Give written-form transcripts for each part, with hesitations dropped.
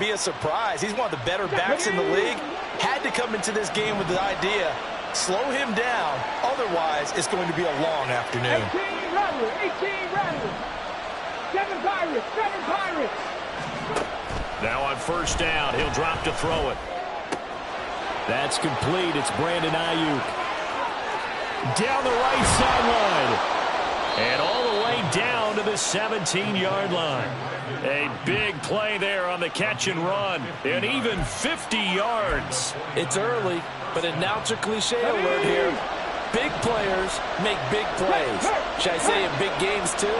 be a surprise. He's one of the better backs in the league. Had to come into this game with the idea, slow him down. Otherwise, it's going to be a long afternoon. 18 Rattlers. 7 Pirates. Now on first down, he'll drop to throw it. That's complete. It's Brandon Ayuk. Down the right sideline. And all the way down to the 17-yard line. A big play there on the catch and run. And even 50 yards. It's early, but announcer cliche alert here. Big players make big plays. Should I say in big games too?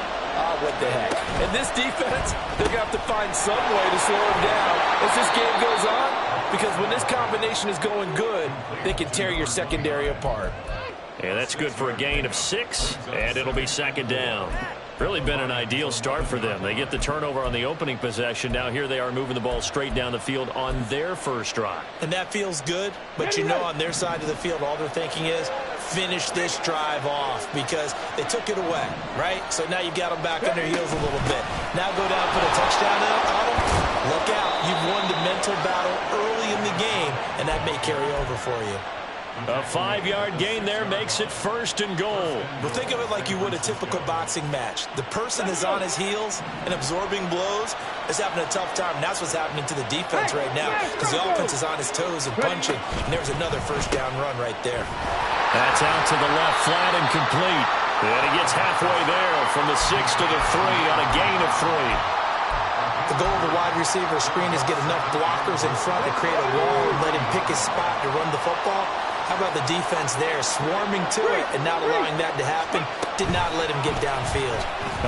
What the heck. And this defense, they're going to have to find some way to slow him down as this game goes on. Because when this combination is going good, they can tear your secondary apart. And that's good for a gain of 6, and it'll be second down. Really been an ideal start for them. They get the turnover on the opening possession. Now here they are moving the ball straight down the field on their first drive. And that feels good, but you know on their side of the field, all they're thinking is finish this drive off because they took it away, right? So now you've got them back on their heels a little bit. Now go down, put a touchdown on them. Look out. You've won the mental battle early in the game, and that may carry over for you. A 5-yard gain there makes it first and goal. Well, think of it like you would a typical boxing match. The person is on his heels and absorbing blows is having a tough time. And that's what's happening to the defense right now because the offense is on his toes and punching. And there's another first down run right there. That's out to the left, flat and complete. And he gets halfway there from the 6 to the 3 on a gain of 3. The goal of the wide receiver screen is get enough blockers in front to create a wall and let him pick his spot to run the football. How about the defense there, swarming to it and not allowing that to happen? Did not let him get downfield.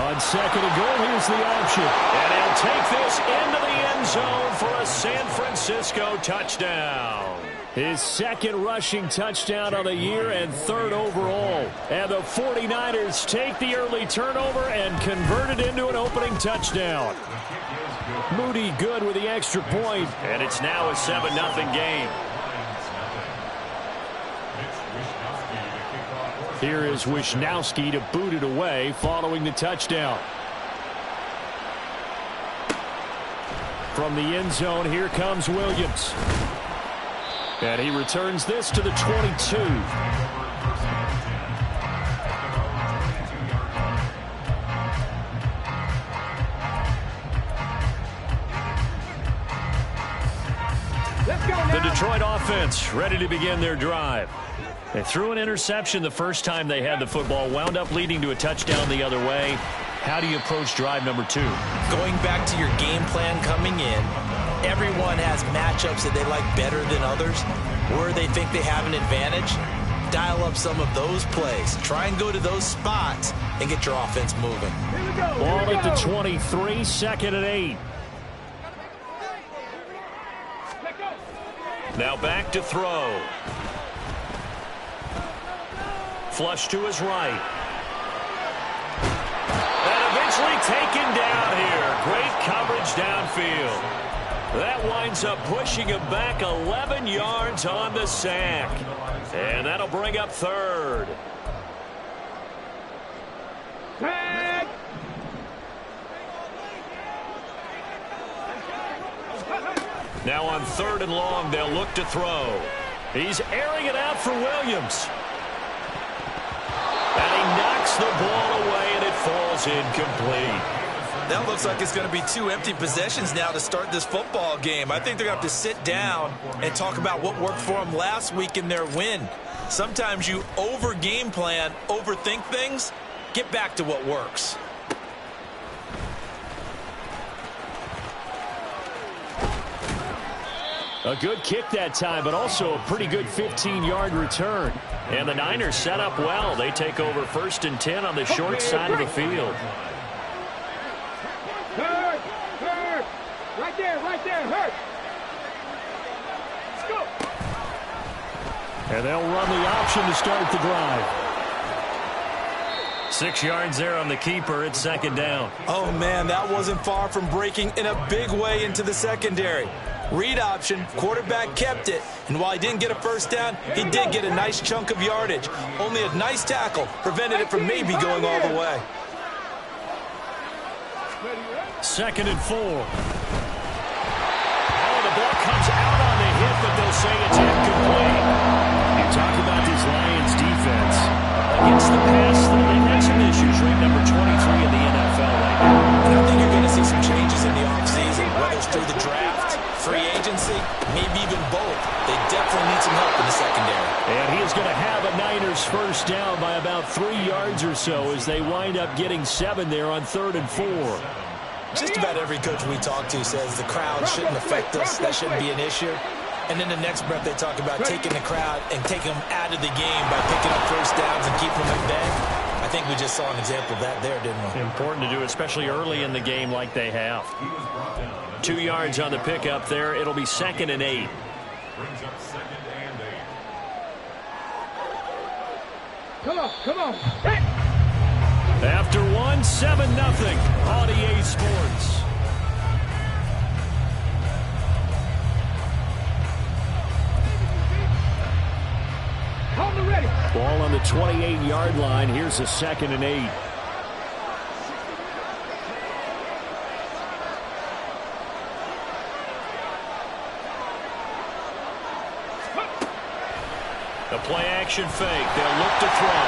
On second and goal, here's the option. And he'll take this into the end zone for a San Francisco touchdown. His second rushing touchdown of the year and third overall. And the 49ers take the early turnover and convert it into an opening touchdown. Moody good with the extra point. And it's now a 7-0 game. Here is Wisnowski to boot it away following the touchdown. From the end zone, here comes Williams. And he returns this to the 22. The Detroit offense ready to begin their drive. They threw an interception the first time they had the football, wound up leading to a touchdown the other way. How do you approach drive number 2? Going back to your game plan coming in, everyone has matchups that they like better than others, where they think they have an advantage. Dial up some of those plays. Try and go to those spots and get your offense moving. Ball at the 23, second and 8. Now back to throw. Flush to his right. And eventually taken down here. Great coverage downfield. That winds up pushing him back 11 yards on the sack. And that'll bring up third. Now on third and long, they'll look to throw. He's airing it out for Williams. And he knocks the ball away, and it falls incomplete. That looks like it's going to be 2 empty possessions now to start this football game. I think they're going to have to sit down and talk about what worked for them last week in their win. Sometimes you over-game plan, overthink things. Get back to what works. A good kick that time, but also a pretty good 15-yard return. And the Niners set up well. They take over first and 10 on the short side of the field. Hurt. Right there, hurt. Let's go. And they'll run the option to start the drive. 6 yards there on the keeper. It's second down. Oh, man, that wasn't far from breaking in a big way into the secondary. Read option, quarterback kept it, and while he didn't get a first down, he did get a nice chunk of yardage. Only a nice tackle prevented it from maybe going all the way. Second and 4. will say it's incomplete. You talk about this Lions defense. Against the pass, they've had some issues. Ranked number 23 in the NFL right now. And I think you're going to see some changes in the offseason, whether it's through the draft, free agency, maybe even both. They definitely need some help in the secondary. And he is going to have a Niners first down by about 3 yards or so as they wind up getting 7 there on 3rd and 4. Just about every coach we talk to says the crowd shouldn't affect us. That shouldn't be an issue. And in the next breath, they talk about taking the crowd and taking them out of the game by picking up first downs and keeping them in bed. I think we just saw an example of that there, didn't we? Important to do, especially early in the game like they have. 2 yards on the pickup there. It'll be 2nd and 8. Come on, come on. After 1, 7-0 on EA Sports. Hold it ready. Ball on the 28-yard line. Here's a 2nd and 8. The play-action fake. They'll look to throw.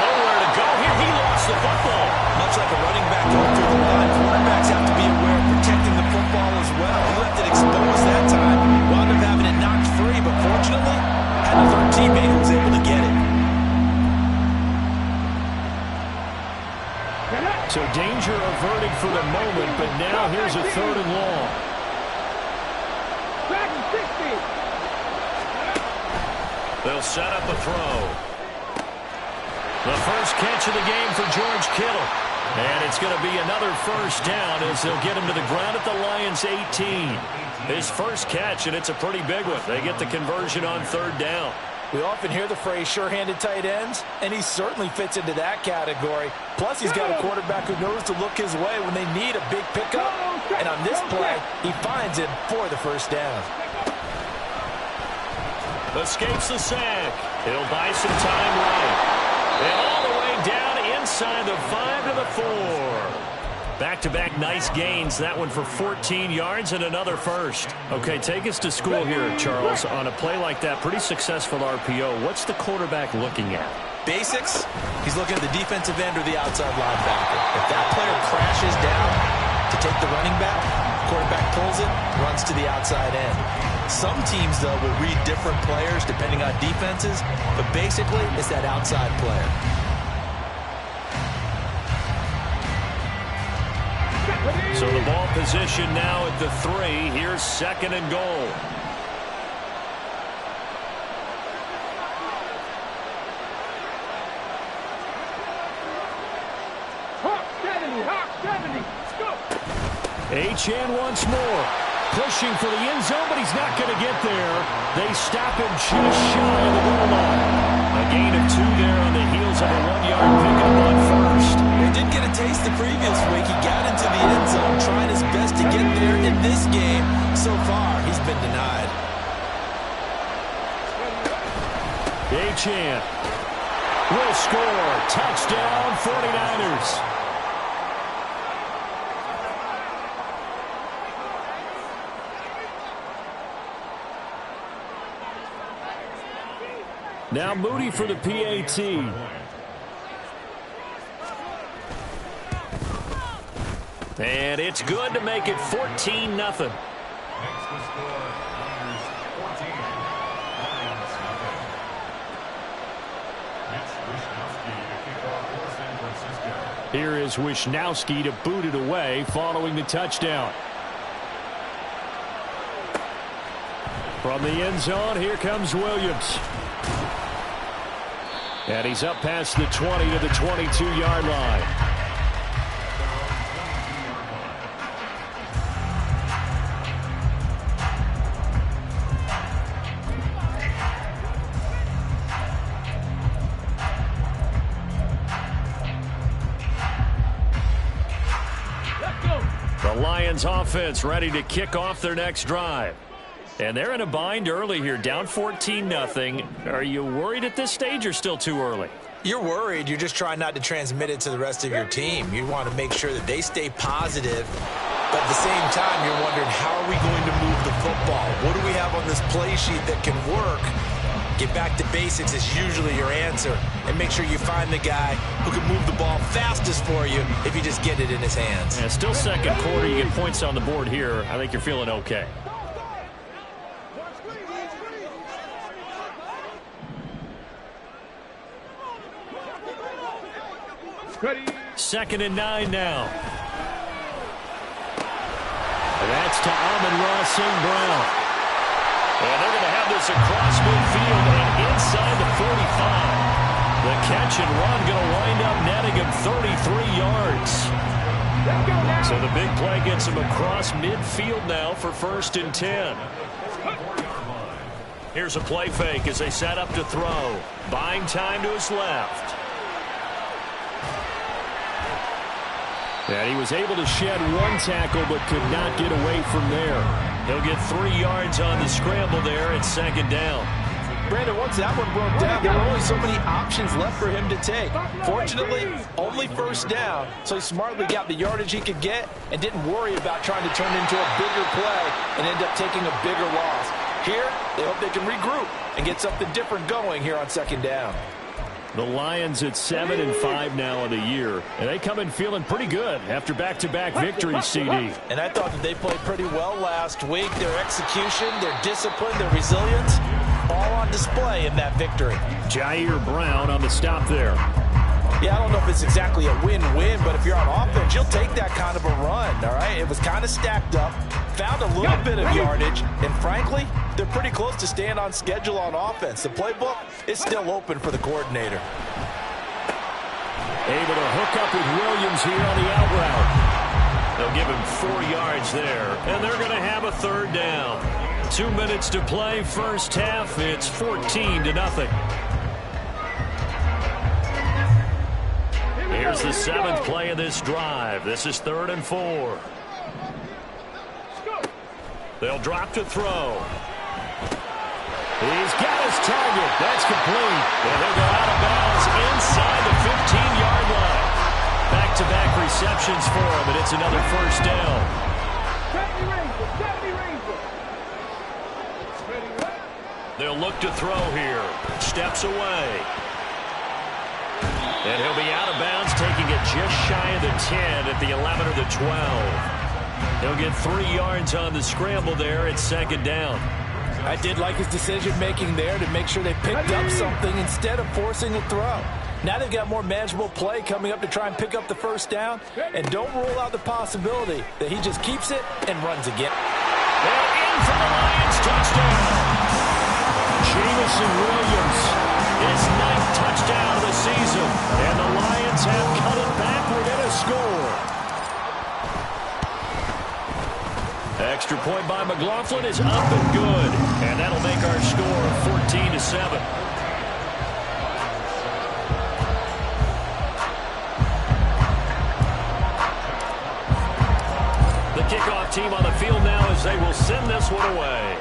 Nowhere to go here. He lost the football. Much like a running back going through the line, quarterbacks have to be aware of protecting the football as well. He left it exposed that time. Wound up having it knocked free, but fortunately, had a third teammate who was able to get it. So danger averted for the moment, but now here's a 3rd and long. Back and 60. They'll set up a throw. The first catch of the game for George Kittle. And it's going to be another first down as they'll get him to the ground at the Lions' 18. His first catch, and it's a pretty big one. They get the conversion on 3rd down. We often hear the phrase sure-handed tight ends, and he certainly fits into that category. Plus, he's got a quarterback who knows to look his way when they need a big pickup. And on this play, he finds it for the first down. Escapes the sack. He'll buy some time right. And all the way down inside the 5 to the 4. Back-to-back nice gains. That one for 14 yards and another first. Okay, take us to school here, Charles. On a play like that, pretty successful RPO. What's the quarterback looking at? Basics, he's looking at the defensive end or the outside linebacker. If that player crashes down to take the running back, quarterback pulls it, runs to the outside end. Some teams, though, will read different players depending on defenses, but basically it's that outside player. So the ball position now at the 3. Here's 2nd and goal. Hawk 70, Hawk 70. Go. Achane once more. Pushing for the end zone, but he's not going to get there. They stop him just shy of the goal line. A gain of 2 there on the heels of a 1-yard pickup on first. He did get a taste the previous week. He got into the end zone, trying his best to get there in this game. So far, he's been denied. Achane will score. Touchdown, 49ers. Now Moody for the PAT. And it's good to make it 14-0. Here is Wisnowski to boot it away following the touchdown. From the end zone, here comes Williams. And he's up past the 20 to the 22-yard line. The Lions offense ready to kick off their next drive. And they're in a bind early here, down 14-0. Are you worried at this stage or still too early? You're worried. You're just trying not to transmit it to the rest of your team. You want to make sure that they stay positive. But at the same time, you're wondering, how are we going to move the football? football. What do we have on this play sheet that can work? Get back to basics is usually your answer. And make sure you find the guy who can move the ball fastest for you if you just get it in his hands. Yeah, still second quarter. You get points on the board here. I think you're feeling okay. Ready. 2nd and 9 now. And that's to Amon-Ra St. Brown. And they're going to have this across midfield and inside the 45. The catch and run going to wind up netting him 33 yards. So the big play gets him across midfield now for 1st and 10. Here's a play fake as they set up to throw. Buying time to his left. And he was able to shed 1 tackle but could not get away from there. He'll get 3 yards on the scramble there at 2nd down. Brandon, once that one broke down, there were only so many options left for him to take. Fortunately, only 1st down, so he smartly got the yardage he could get and didn't worry about trying to turn it into a bigger play and end up taking a bigger loss. Here, they hope they can regroup and get something different going here on 2nd down. The Lions at 7-5 now in the year, and they come in feeling pretty good after back-to-back victories, CD. And I thought that they played pretty well last week. Their execution, their discipline, their resilience, all on display in that victory. Jair Brown on the stop there. Yeah, I don't know if it's exactly a win-win, but if you're on offense, you'll take that kind of a run, all right? It was kind of stacked up, found a little bit of yardage, and frankly, they're pretty close to staying on schedule on offense. The playbook is still open for the coordinator. Able to hook up with Williams here on the out route. They'll give him 4 yards there, and they're going to have a 3rd down. 2 minutes to play, 1st half. It's 14-0. Here's the 7th play of this drive. This is 3rd and 4. They'll drop to throw. He's got his target. That's complete. And they'll go out of bounds inside the 15-yard line. Back-to-back receptions for him, and it's another 1st down. They'll look to throw here. Steps away. And he'll be out of bounds, taking it just shy of the 10 at the 11 or the 12. He'll get 3 yards on the scramble there at 2nd down. I did like his decision-making there to make sure they picked up something instead of forcing a throw. Now they've got more manageable play coming up to try and pick up the 1st down. And don't rule out the possibility that he just keeps it and runs again. They're in for the Lions touchdown. Jamison Williams, his 9th touchdown of the season. And the Lions have cut it back within a score. Extra point by McLaughlin is up and good. And that'll make our score 14-7. The kickoff team on the field now as they will send this one away.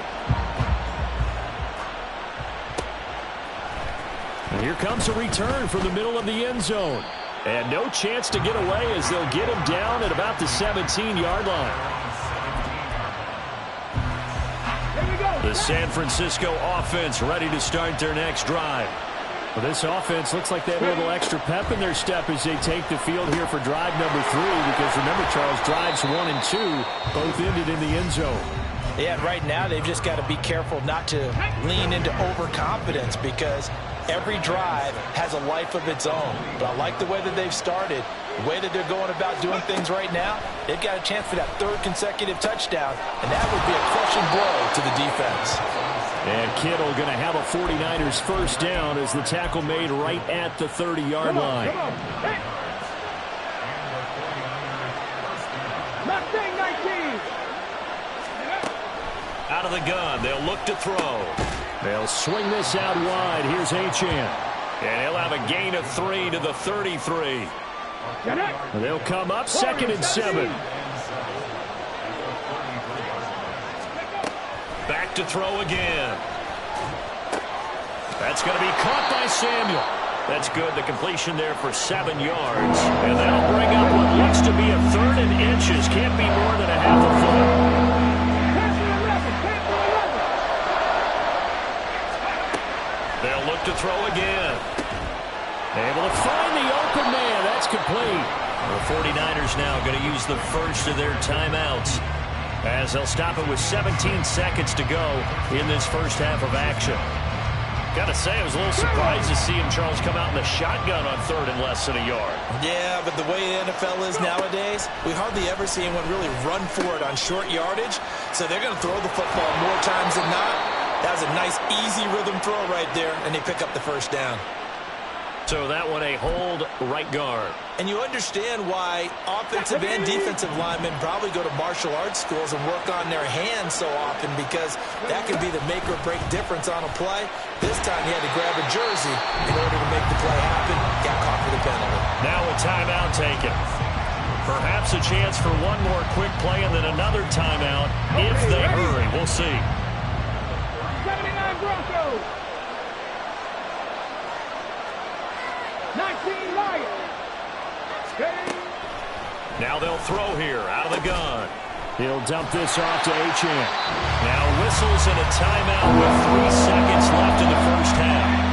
And here comes a return from the middle of the end zone. And no chance to get away as they'll get him down at about the 17-yard line. The San Francisco offense ready to start their next drive. Well, this offense looks like they have a little extra pep in their step as they take the field here for drive number 3. Because remember, Charles, drives 1 and 2 both ended in the end zone. Yeah, right now they've just got to be careful not to lean into overconfidence because every drive has a life of its own. But I like the way that they've started, the way that they're going about doing things right now. They've got a chance for that 3rd consecutive touchdown, and that would be a crushing blow to the defense. And Kittle going to have a 49ers 1st down as the tackle made right at the 30-yard line. Hey. Mustang 19. Out of the gun, they'll look to throw. They'll swing this out wide. Here's Achane. And he'll have a gain of 3 to the 33. They'll come up 2nd and 7. Back to throw again. That's going to be caught by Samuel. That's good. The completion there for 7 yards. And that'll bring up what looks to be a 3rd and inches. Can't be more than a half a foot. to throw again. Able to find the open man. That's complete. The 49ers now going to use the first of their timeouts as they'll stop it with 17 seconds to go in this first half of action. Got to say, I was a little surprised to see him, Charles, come out in the shotgun on third and less than a yard. Yeah, but the way the NFL is nowadays, we hardly ever see anyone really run for it on short yardage. So they're going to throw the football more times than not. That was a nice, easy rhythm throw right there, and they pick up the first down. So that one a hold right guard. And you understand why offensive and defensive linemen probably go to martial arts schools and work on their hands so often, because that can be the make or break difference on a play. This time he had to grab a jersey in order to make the play happen. Got caught for the penalty. Now a timeout taken. Perhaps a chance for one more quick play and then another timeout if they hurry. We'll see. 79 Broncos. 19 Lions. Now they'll throw here out of the gun. He'll dump this off to Achane. Now whistles and a timeout with 3 seconds left in the first half.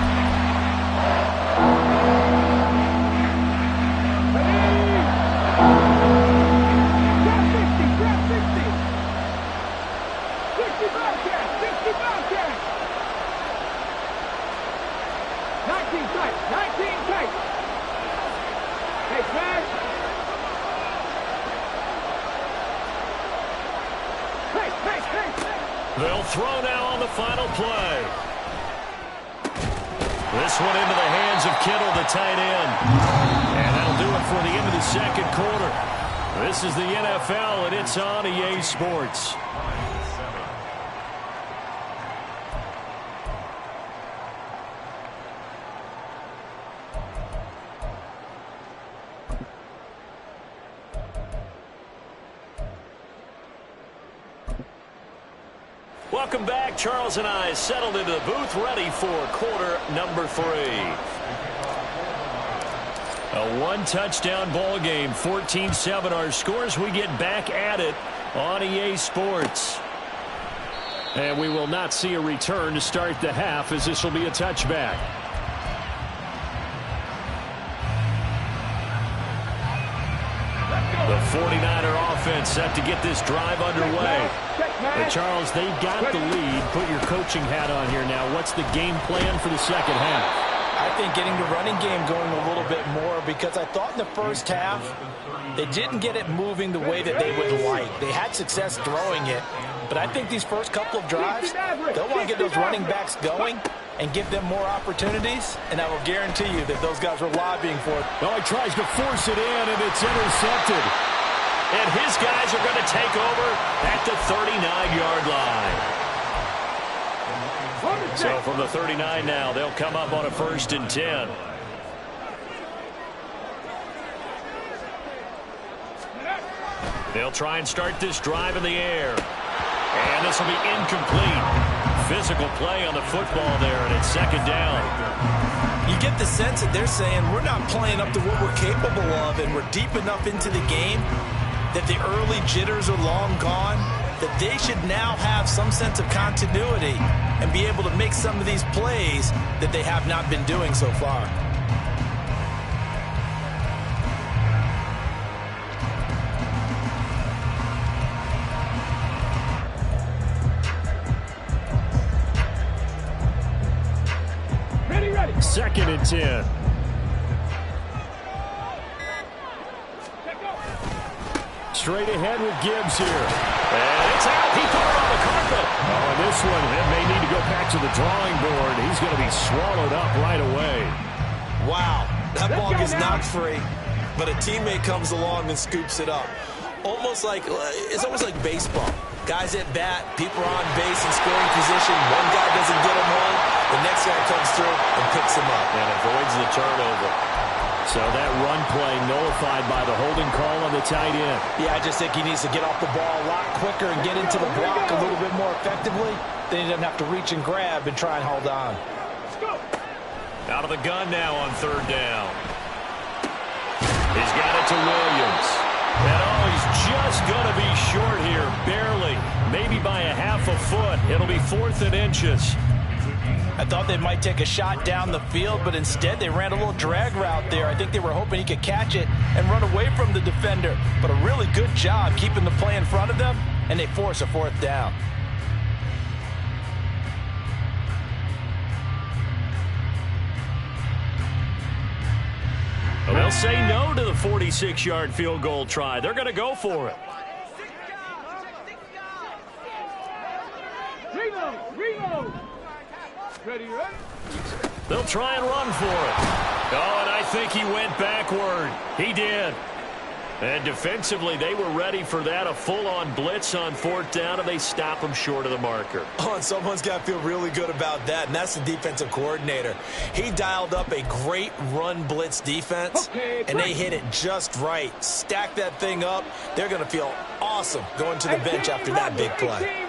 They'll throw now on the final play. This one into the hands of Kittle, the tight end. And that'll do it for the end of the second quarter. This is the NFL, and it's on EA Sports. Welcome back. Charles and I settled into the booth, ready for quarter number 3. A one-touchdown ball game, 14-7 our scores. We get back at it on EA Sports. And we will not see a return to start the half, as this will be a touchback. The 49er offense set to get this drive underway. But Charles, they've got the lead. Put your coaching hat on here now. What's the game plan for the second half? I think getting the running game going a little bit more, because I thought in the first half they didn't get it moving the way that they would like. They had success throwing it, but I think these first couple of drives, they'll want to get those running backs going and give them more opportunities, and I will guarantee you that those guys were lobbying for it. Well, he tries to force it in, and it's intercepted. And his guys are going to take over at the 39-yard line. So from the 39 now, they'll come up on a 1st and 10. They'll try and start this drive in the air. And this will be incomplete. Physical play on the football there, and it's 2nd down. You get the sense that they're saying we're not playing up to what we're capable of, and we're deep enough into the game that the early jitters are long gone, that they should now have some sense of continuity and be able to make some of these plays that they have not been doing so far. Ready. 2nd and 10. Straight ahead with Gibbs here. And it's out. He put it on the carpet. Oh, this one, it may need to go back to the drawing board. He's going to be swallowed up right away. Wow. That ball gets knocked free, but a teammate comes along and scoops it up. It's almost like baseball. Guys at bat, people are on base in scoring position. One guy doesn't get him home. The next guy comes through and picks him up. And avoids the turnover. So that run play nullified by the holding call on the tight end. Yeah, I just think he needs to get off the ball a lot quicker and get into the block a little bit more effectively. Then he doesn't have to reach and grab and try and hold on. Out of the gun now on 3rd down. He's got it to Williams. And he's just going to be short here, barely. Maybe by a half a foot. It'll be 4th and inches. I thought they might take a shot down the field, but instead they ran a little drag route there. I think they were hoping he could catch it and run away from the defender. But a really good job keeping the play in front of them, and they force a 4th down. Well, they'll say no to the 46-yard field goal try. They're going to go for it. Reload. Ready. They'll try and run for it. Oh, and I think he went backward. He did. And defensively, they were ready for that. A full-on blitz on 4th down, and they stop him short of the marker. Oh, and someone's got to feel really good about that, and that's the defensive coordinator. He dialed up a great run blitz defense, and they hit it just right. Stack that thing up. They're going to feel awesome going to the bench after that big play.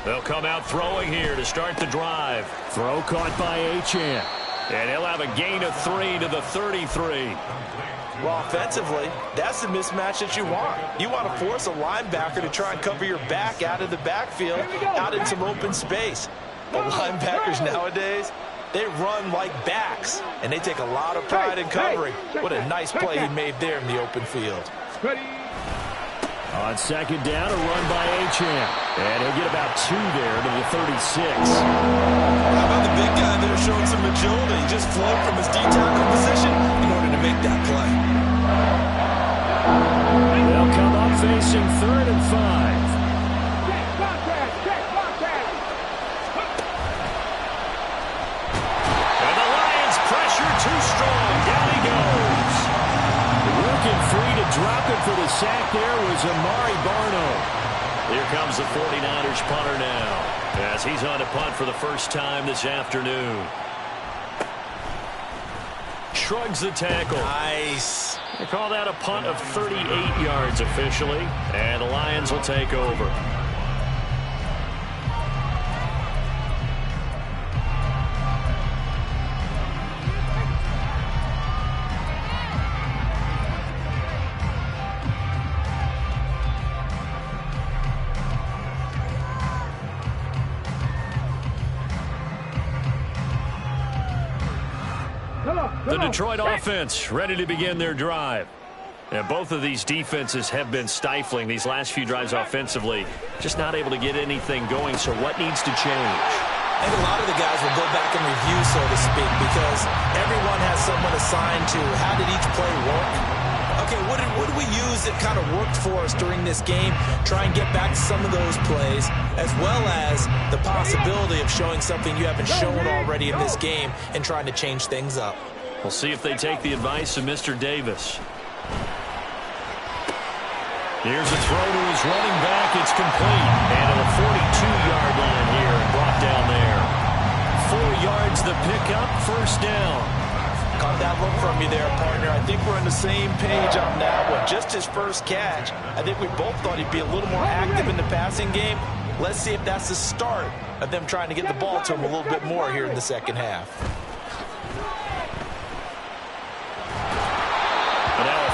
They'll come out throwing here to start the drive. Throw caught by Achane. And he'll have a gain of 3 to the 33. Well, offensively, that's the mismatch that you want. You want to force a linebacker to try and cover your back out of the backfield, out in some open space. But linebackers nowadays, they run like backs, and they take a lot of pride in covering. What a nice play he made there in the open field. On 2nd down, a run by Achane. And he'll get about 2 there to the 36. How about the big guy there showing some agility? He just flowed from his D-tackle position in order to make that play. They'll come up facing 3rd and 5. And the Lions pressure too strong. Down he goes. Working free to drop it for the sack there was Amari Barno. Here comes the 49ers punter now, as he's on to punt for the first time this afternoon. Shrugs the tackle. Nice. They call that a punt of 38 yards officially, and the Lions will take over. The Detroit offense ready to begin their drive. And both of these defenses have been stifling these last few drives offensively. Just not able to get anything going, so what needs to change? I think a lot of the guys will go back and review, so to speak, because everyone has someone assigned to how did each play work. Okay, what did we use that kind of worked for us during this game? Try and get back to some of those plays, as well as the possibility of showing something you haven't shown already in this game and trying to change things up. We'll see if they take the advice of Mr. Davis. Here's a throw to his running back. It's complete. And to the 42-yard line here and brought down there. 4 yards the pickup, 1st down. Caught that look from you there, partner. I think we're on the same page on that one. Just his first catch. I think we both thought he'd be a little more active in the passing game. Let's see if that's the start of them trying to get the ball to him a little bit more here in the second half.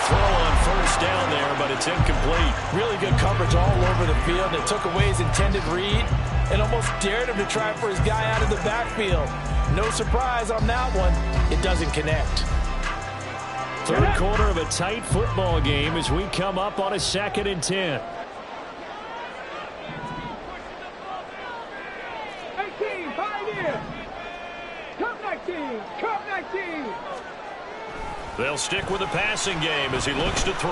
Throw on 1st down there, but it's incomplete. Really good coverage all over the field. It took away his intended read and almost dared him to try for his guy out of the backfield. No surprise on that one. It doesn't connect. 3rd quarter of a tight football game as we come up on a 2nd and 10. 18, 5 in. Come 19, come 19. They'll stick with the passing game as he looks to throw.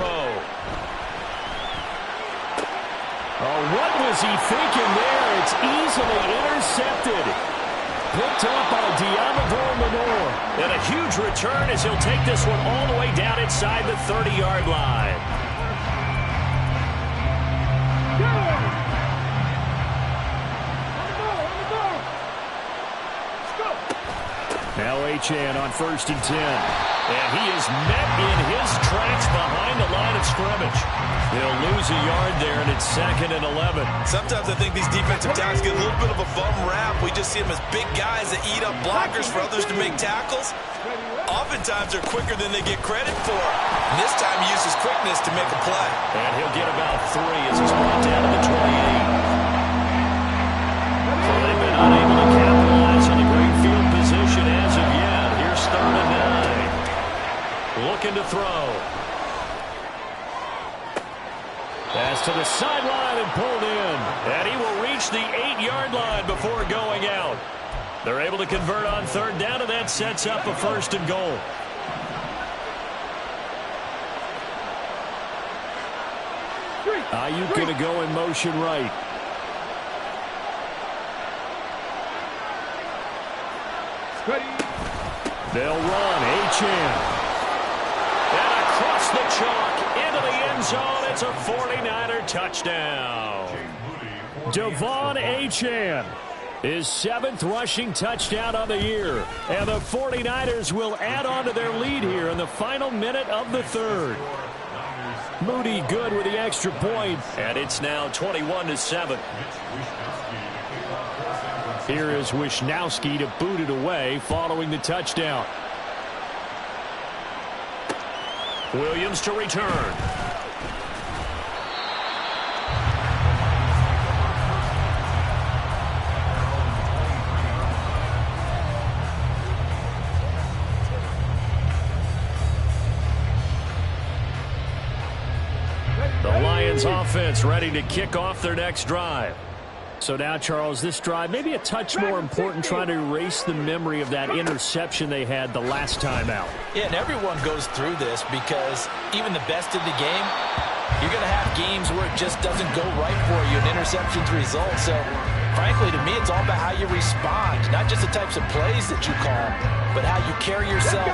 Oh, what was he thinking there? It's easily intercepted. Picked up by Diamador Lenore. And a huge return as he'll take this one all the way down inside the 30-yard line. Now Achane on 1st and 10. And he is met in his tracks behind the line of scrimmage. They'll lose a yard there, and it's 2nd and 11. Sometimes I think these defensive tackles get a little bit of a bum rap. We just see them as big guys that eat up blockers for others to make tackles. Oftentimes they're quicker than they get credit for. And this time he uses quickness to make a play. And he'll get about 3 as he's brought down to the 28. So they've been unable to capitalize reach the 8-yard line before going out. They're able to convert on third down, and that sets up a first and goal. Ayuk going to go in motion right. They'll run. Achane. And across the chalk into the end zone. It's a 49er touchdown. Devon Achane. His 7th rushing touchdown of the year. And the 49ers will add on to their lead here in the final minute of the third. Moody good with the extra point. And it's now 21-7. Here is Wisnowski to boot it away following the touchdown. Williams to return. The Lions offense ready to kick off their next drive. So now, Charles, this drive maybe a touch more important, trying to erase the memory of that interception they had the last time out. Yeah, and everyone goes through this because even the best in the game, you're going to have games where it just doesn't go right for you, and interceptions result. So, frankly, to me, it's all about how you respond, not just the types of plays that you call, but how you carry yourself,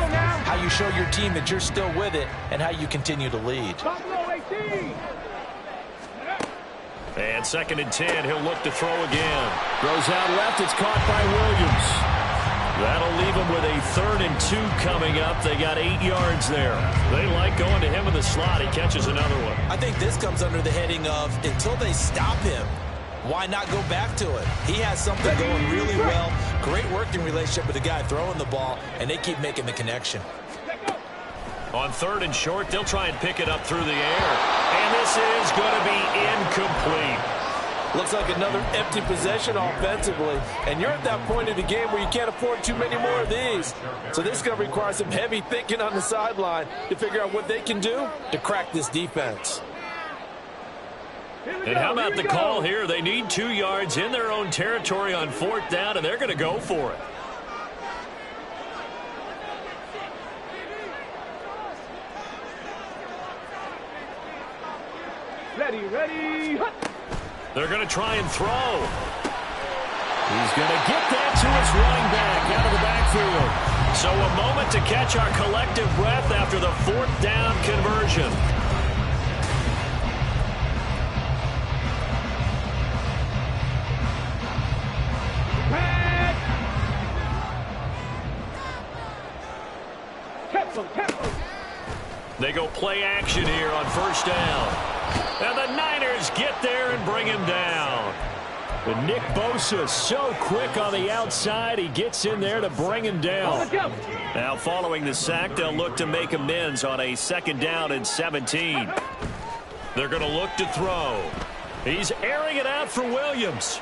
how you show your team that you're still with it, and how you continue to lead. And 2nd and 10, he'll look to throw again. Throws out left, it's caught by Williams. That'll leave him with a 3rd and 2 coming up. They got 8 yards there. They like going to him in the slot. He catches another one. I think this comes under the heading of until they stop him, why not go back to it? He has something going really well. Great working relationship with the guy throwing the ball, and they keep making the connection. On 3rd and short, they'll try and pick it up through the air. And this is going to be incomplete. Looks like another empty possession offensively. And you're at that point in the game where you can't afford too many more of these. So this is going to require some heavy thinking on the sideline to figure out what they can do to crack this defense. And how about the call here? They need 2 yards in their own territory on 4th down, and they're going to go for it. Ready. They're going to try and throw. He's going to get that to his running back out of the backfield. So a moment to catch our collective breath after the 4th down conversion. They go play action here on 1st down. And the Niners get there and bring him down. But Nick Bosa so quick on the outside, he gets in there to bring him down. Now following the sack, they'll look to make amends on a 2nd down and 17. They're going to look to throw. He's airing it out for Williams.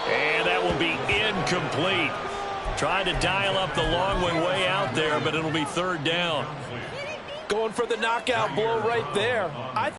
And that will be incomplete. Trying to dial up the long one way out there, but it'll be 3rd down. Going for the knockout blow right there.